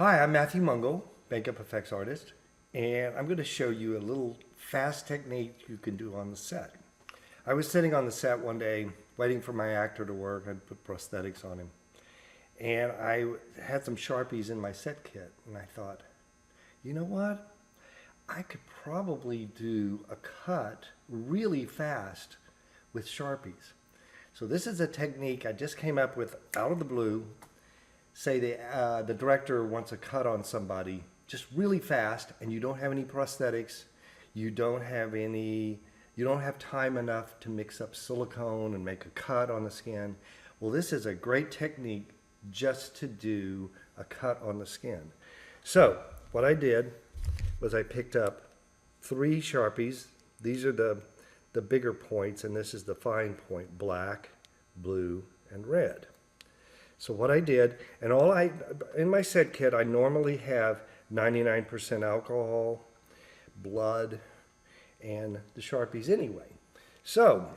Hi, I'm Matthew Mungle, makeup effects artist, and I'm going to show you a little fast technique you can do on the set. I was sitting on the set one day waiting for my actor to work. I'd put prosthetics on him, and I had some Sharpies in my set kit, and I thought, you know what? I could probably do a cut really fast with Sharpies. So this is a technique I just came up with out of the blue. Say the director wants a cut on somebody just really fast, and you don't have any prosthetics, you don't have time enough to mix up silicone and make a cut on the skin. Well, this is a great technique just to do a cut on the skin. So what I did was I picked up 3 Sharpies. These are the bigger points, and this is the fine point: black, blue, and red. So what I did, and in my set kit, I normally have 99% alcohol, blood, and the Sharpies anyway. So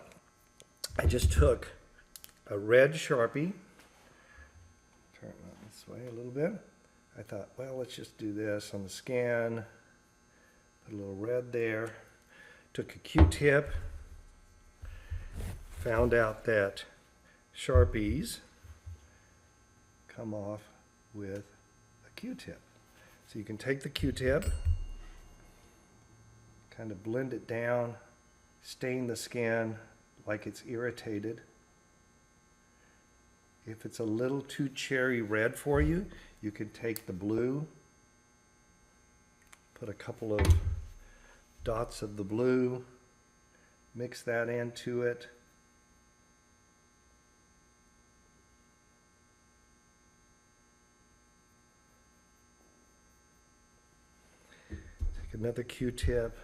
I just took a red Sharpie, turn it this way a little bit. I thought, well, let's just do this on the skin, put a little red there. Took a Q-tip, found out that Sharpies come off with a Q-tip. So you can take the Q-tip, kind of blend it down, stain the skin like it's irritated. If it's a little too cherry red for you, you can take the blue, put a couple of dots of the blue, mix that into it. Take another Q-tip,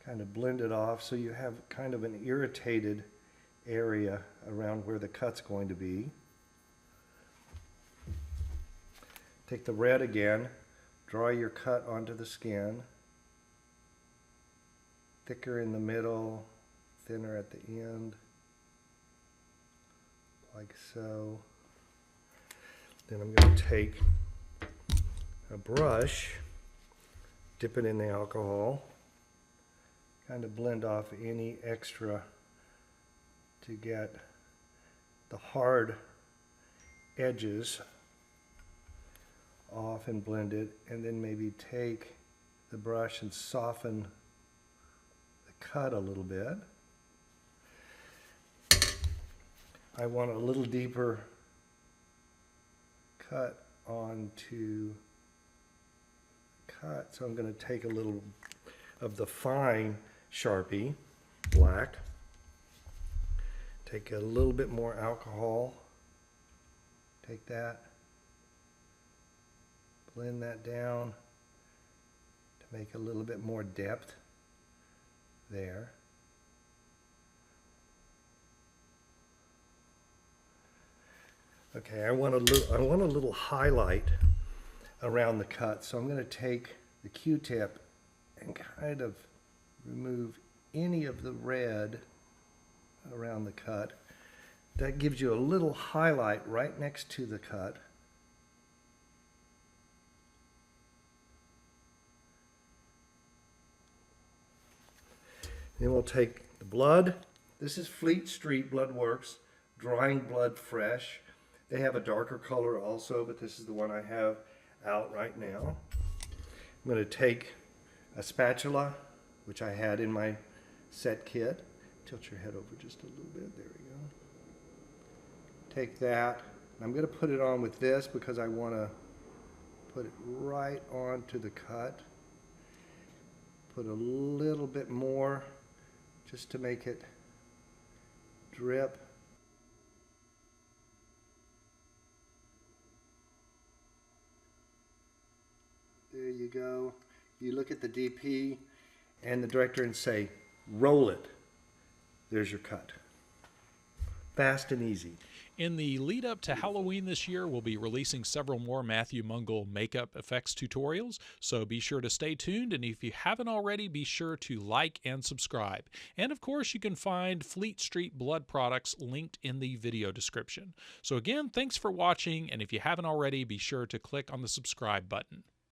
kind of blend it off so you have kind of an irritated area around where the cut's going to be. Take the red again, draw your cut onto the skin, thicker in the middle, thinner at the end, like so. Then I'm going to take a brush, dip it in the alcohol, kind of blend off any extra to get the hard edges off and blend it, and then maybe take the brush and soften the cut a little bit. I want a little deeper cut onto cut, so I'm going to take a little of the fine Sharpie, black, take a little bit more alcohol, take that, blend that down to make a little bit more depth there. Okay, I want a little highlight around the cut, so I'm going to take the Q-tip and kind of remove any of the red around the cut. That gives you a little highlight right next to the cut. Then we'll take the blood. This is Fleet Street Blood Works, Drying Blood Fresh. They have a darker color also, but this is the one I have out right now. I'm going to take a spatula, which I had in my set kit. Tilt your head over just a little bit. There we go. Take that. I'm going to put it on with this because I want to put it right onto the cut. Put a little bit more just to make it drip. There you go. You look at the DP and the director and say, roll it. There's your cut. Fast and easy. In the lead up to Halloween this year, we'll be releasing several more Matthew Mungle makeup effects tutorials, so be sure to stay tuned, and if you haven't already, be sure to like and subscribe. And of course, you can find Fleet Street Blood products linked in the video description. So again, thanks for watching, and if you haven't already, be sure to click on the subscribe button.